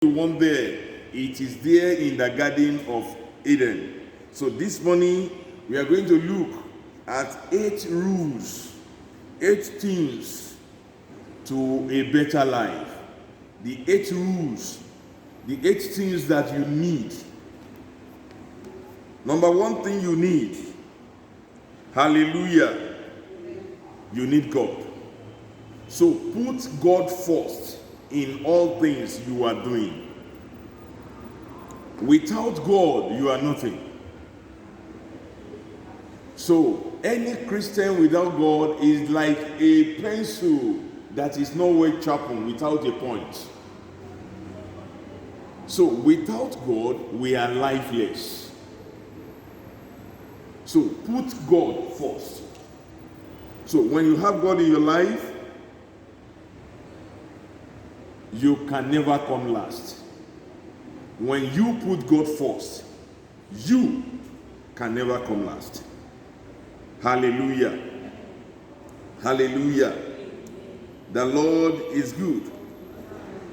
you want there, it is there in the Garden of Eden. So this morning, we are going to look at 8 rules, 8 things to a better life. The 8 rules, the 8 things that you need. Number 1 thing you need, hallelujah, you need God. So put God first in all things you are doing. Without God, you are nothing. So any Christian without God is like a pencil that is nowhere sharpened without a point. So without God, we are lifeless. So put God first. So when you have God in your life, you can never come last. When you put God first, you can never come last. Hallelujah. Hallelujah. The Lord is good.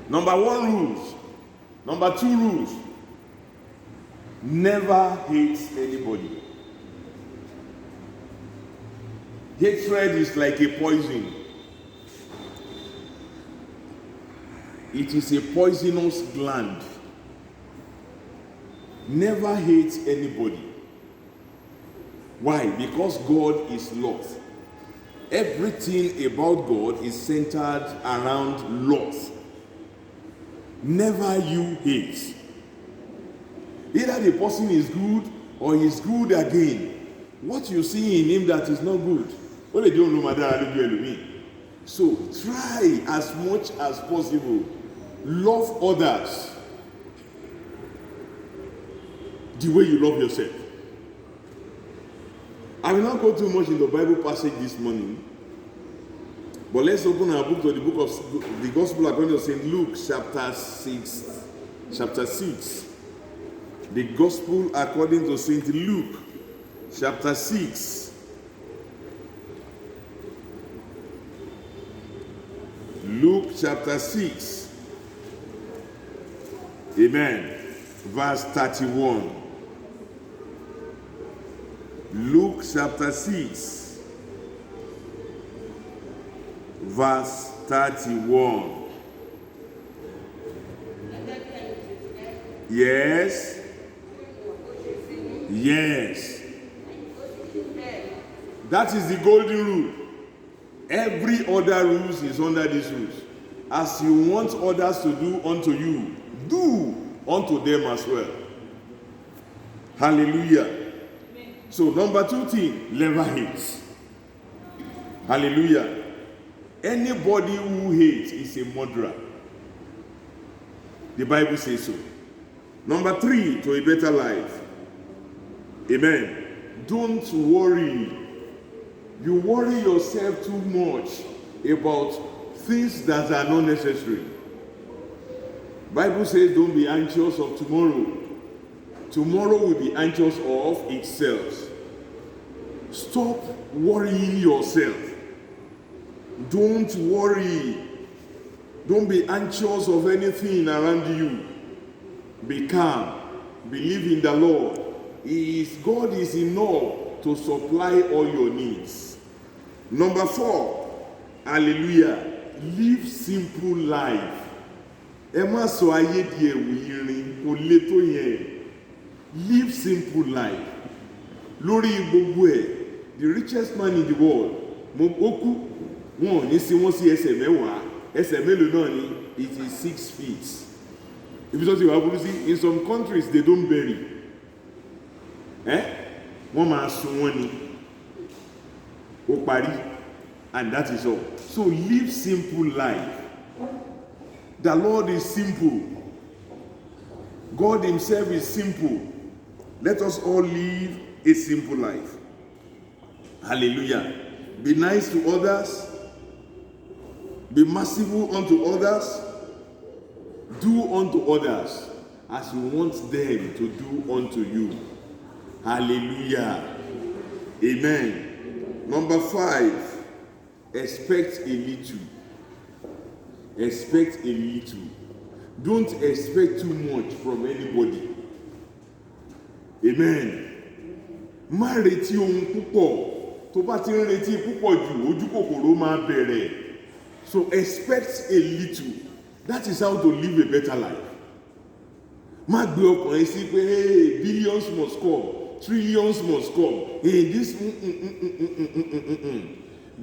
Number 1 rules. Number 2 rules. Never hate anybody. Hatred is like a poison. It is a poisonous gland. Never hate anybody. Why? Because God is love. Everything about God is centered around love. Never you hate. Either the person is good or he's good again. What you see in him that is not good. So try as much as possible. Love others the way you love yourself. I will not go too much in the Bible passage this morning, but let's open our book to the book of the Gospel according to St. Luke, chapter 6. Chapter 6. The Gospel according to St. Luke, chapter 6. Luke chapter 6. Amen. Verse 31. Luke chapter 6. Verse 31. Yes. Yes. That is the golden rule. Every other rule is under this rule. As you want others to do unto you, do unto them as well. Hallelujah. So number 2 thing, never hate. Hallelujah. Anybody who hates is a murderer. The Bible says so. Number 3, to a better life. Amen. Don't worry. You worry yourself too much about things that are not necessary. Bible says don't be anxious of tomorrow. Tomorrow will be anxious of itself. Stop worrying yourself. Don't worry. Don't be anxious of anything around you. Be calm. Believe in the Lord. God is enough to supply all your needs. Number 4, hallelujah, live simple life. Live simple life. Lórí gbogbo ẹ̀, the richest man in the world, it is 6 feet. If you see, in some countries they don't bury. And that is all. So live simple life. The Lord is simple. God himself is simple. Let us all live a simple life. Hallelujah. Be nice to others. Be merciful unto others. Do unto others as you want them to do unto you. Hallelujah. Amen. Number 5, expect a little. Expect a little. Don't expect too much from anybody. Amen. Má retí ohun púpọ̀. Tó bá ti ń retí púpọ̀ jù, ojú kòkòrò máa bẹ̀rẹ̀. So expect a little. That is how to live a better life. Má gbé ọkàn ẹ sí pé hey, billions must come, trillions must come. Hey, this.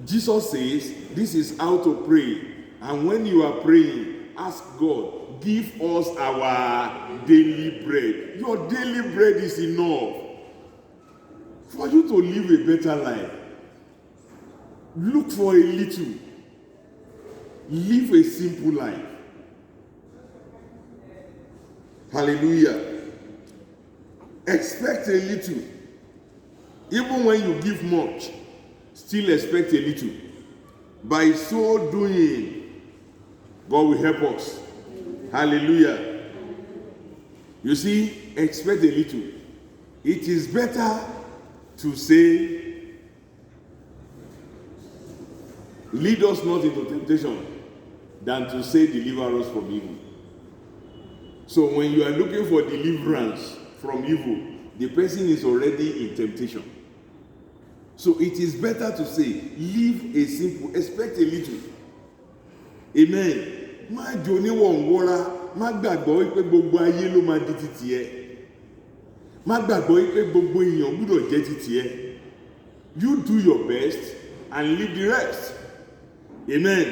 Jesus says this is how to pray. And when you are praying, ask God, give us our daily bread. Your daily bread is enough for you to live a better life. Look for a little. Live a simple life. Hallelujah. Expect a little. Even when you give much, still expect a little. By so doing, God will help us. Hallelujah. You see, expect a little. It is better to say, lead us not into temptation, than to say, deliver us from evil. So when you are looking for deliverance from evil, the person is already in temptation. So it is better to say, live a simple, expect a little. Amen. Má jò níwọ̀n wọ́ra, má gbàgbọ́ wípé gbogbo ayé ló máa di títì ẹ. Má gbàgbọ́ wípé gbogbo èèyàn gbọ́dọ̀ jẹ́ títì ẹ. You do your best and leave the rest. Amen.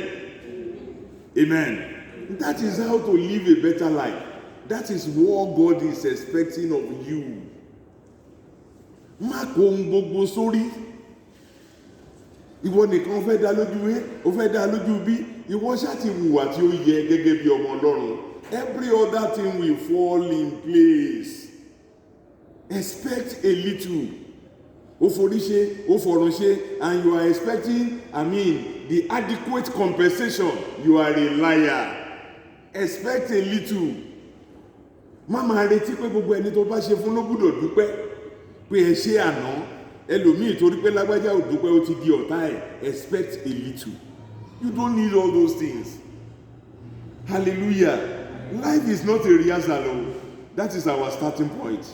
Amen. That is how to live a better life. That is what God is expecting of you. Má kó ohun gbogbo sórí. Ìwọ nìkan fẹ́ dá lójú ẹ, ó fẹ́ dá lójú bí, ìwọ ṣáà ti hùwà tí ó yẹ gẹ́gẹ́ bí ọmọ Ọlọ́run. Every other thing will fall in place. Expect a little. Ó forí ṣe, ó fọ̀run ṣe, and you are expecting, the adequate compensation. You are a liar. Expect a little. Má máa retí pé gbogbo ẹni tó bá ṣe fún ló gbọ́dọ̀ dúpẹ́ pé ẹ ṣe àná. Ẹlòmíì torí pé lágbájá ò dúpẹ́ ó ti di ọ̀tá ẹ̀. Expect a little. You don't need all those things. Hallelujah. Life is not a rehearsal. That is our starting point.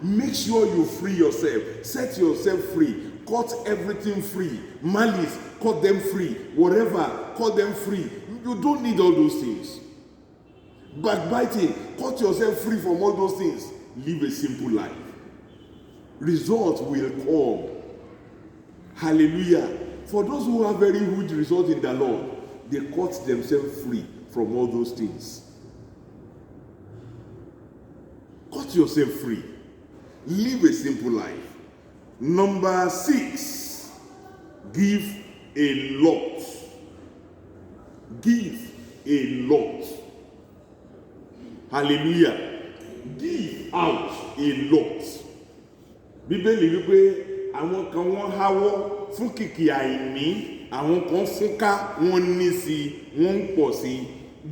Make sure you free yourself. Set yourself free. Cut everything free. Malice, cut them free. Whatever, cut them free. You don't need all those things. Backbiting, cut yourself free from all those things. Live a simple life. Results will come. Hallelujah. For those who have very huge results in the Lord, they cut themselves free from all those things. Cut yourself free. Live a simple life. Number 6, give a lot. Give a lot. Hallelujah. Give out a lot. Bíbélì wípé àwọn kan wọ́n háwọ́ fún kìkì àìní, àwọn kan fúnká wọ́n ní sí, wọ́n ń pọ̀ sí.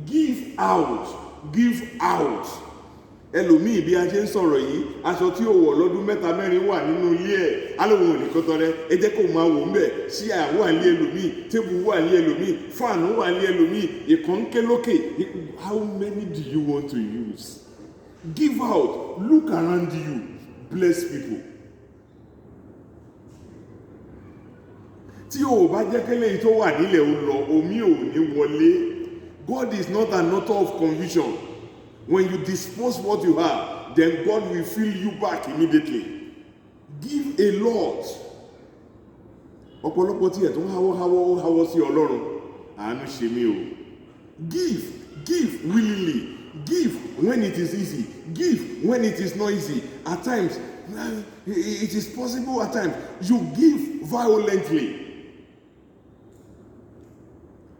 Give out. Give out. Ẹlòmíì bí a ṣe ń sọ̀rọ̀ yìí, aṣọ tí ó wọ̀ lọ́dún 3-4 wà nínú ilé ẹ̀, alóhun òní kan tọrẹ, ẹ jẹ́ kó máa wò ń bẹ̀, ṣíà wà ní ẹlòmíì, tébù wà ní ẹlòmíì, fáànù wà ní ẹlòmíì, ìkan ké lókè. How many do you want to use? Give out. Look around you. Bless people. Tí o bá jẹ́ kélé tó wà nílẹ̀ ó lọ, omi ò ní wọlé. God is not an author of confusion. When you dispose what you have, then God will fill you back immediately. Give a lot. Ọ̀pọ̀lọpọ̀ tí ẹ̀ tó ń háwọ́ sí Ọlọ́run, àánú ṣe mí o. Give willingly. Give when it is easy. Give when it is not easy. At times, it is possible at times. You give violently.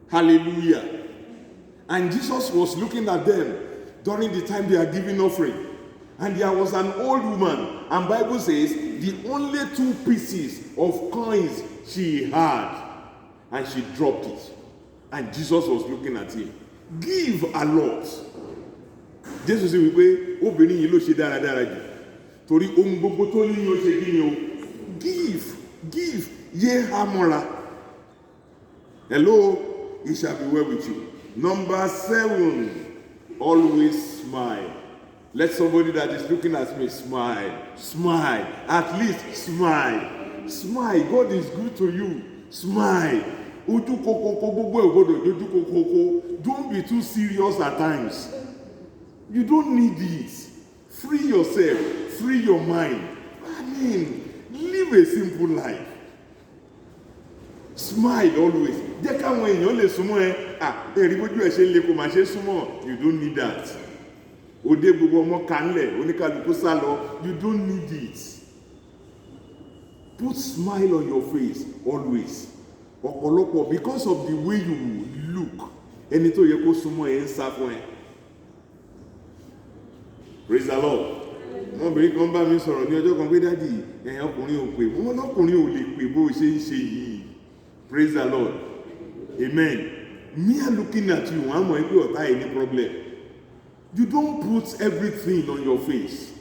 Hallelujah. And Jesus was looking at them during the time they are giving offering. And there was an old woman, and Bible says the only 2 pieces of coins she had, and she dropped it. And Jesus was looking at him. Give a lot. Jesus said, obìnrin yìí ló ṣe dáradára jù. Torí ohun gbogbo tó ní ó ṣe kí ni o. Give, yé hámọ́ra. Hello, it shall be well with you. Number 7, always smile. Let somebody that is looking at me smile. Smile. At least smile. Smile. God is good to you. Smile. Ojú kokoko gbogbo ògbódò ojú kokoko. Don't be too serious at times. You don't need it. Free yourself. Free your mind. I mean, live a simple life. Smile always. Jẹ́ káwọn èèyàn lè súnmọ́ ẹ. Ẹ̀rí bójú ẹ̀ ṣe lè kó máa ṣe súnmọ́. You don't need that. Òde gbogbo ọmọ kanlẹ̀ oníkàlùkù sá lọ. You don't need it. Put smile on your face always. Ọ̀pọ̀lọpọ̀ because of the way you look. Ẹni tó yẹ kó súnmọ́ ẹ ń sá fún ẹ. Praise the Lord. Ọmọbìnrin kan bá mi sọ̀rọ̀ ní ọjọ́ kan pé dádì ẹ̀yìn ọkùnrin ò pè wọ́n lọ́kùnrin ò lè pè bó ṣe ń ṣe yìí. Praise the Lord. Amen. Me looking at you, I'm going to have any problem. You don't put everything on your face.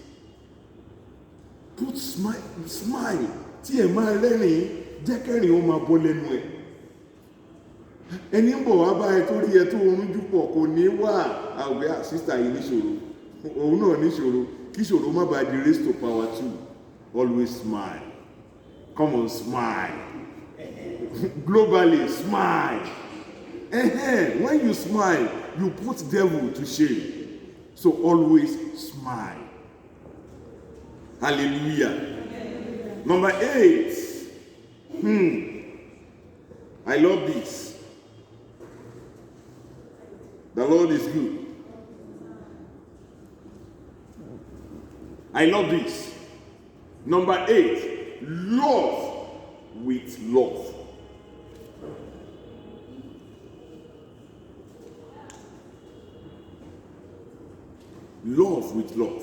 Put smile. Smile. Tí ẹ máa rẹ́rìn, jẹ́ kẹ́rìn ó máa bọ́ lẹ́nu ẹ̀. Ẹni ń bọ̀ wá bá ẹ tó rí ẹ tó orún jùpọ̀ kò ní wà àwẹ̀ sister yìí níṣòro. Òun náà níṣòro. Kí ṣòro má bàa di raise to power too. Always smile. Come on, smile. Globally, smile. When you smile, you put devil to shame. So always smile. Hallelujah. Number 8. I love this. The Lord is good. I love this. Number 8. Love with love. Love with love.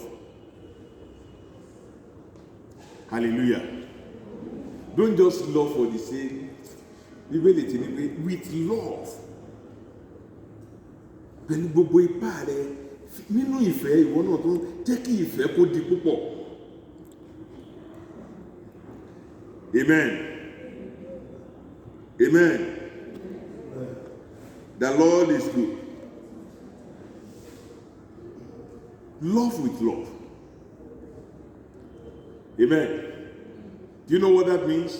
Hallelujah. Don't just love for the sake. With love. Pẹ̀lú gbogbo ipá rẹ nínú ìfẹ́ ìwọ náà tó jẹ́ kí ìfẹ́ kó di púpọ̀. Amen. Amen. The Lord is good. Love with love. Amen. Do you know what that means?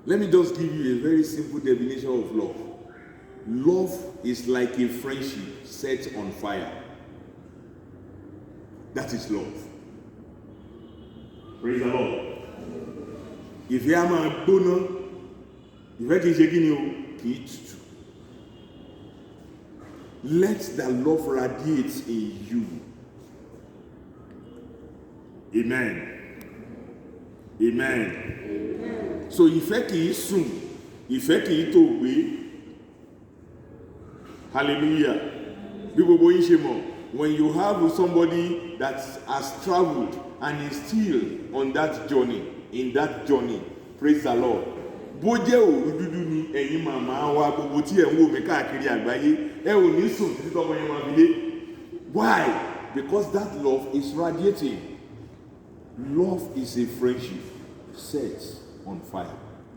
Let me just give you a very simple definition of love. Love is like a friendship set on fire. That is love. Praise the Lord. Ìfẹ́ a máa gbóná, ìfẹ́ kìí ṣe kí ni o, kìí tutù. Let the love radiate in you. Amen. Amen. So ìfẹ́ kìí sùn, ìfẹ́ kìí tó gbé. Hallelujah. Bí gbogbo yín ṣe mọ̀, when you have somebody that has traveled and is still on that journey, in that journey, praise the Lord. Bó jẹ́ òru dúdú ni ẹ̀yin màmá wa gbogbo tí ẹ̀ ń wò mí káàkiri àgbáyé, ẹ ò ní sùn títí tọ́mọ yẹn máa fi dé. Why? Because that love is radiating. Love is a friendship set on fire.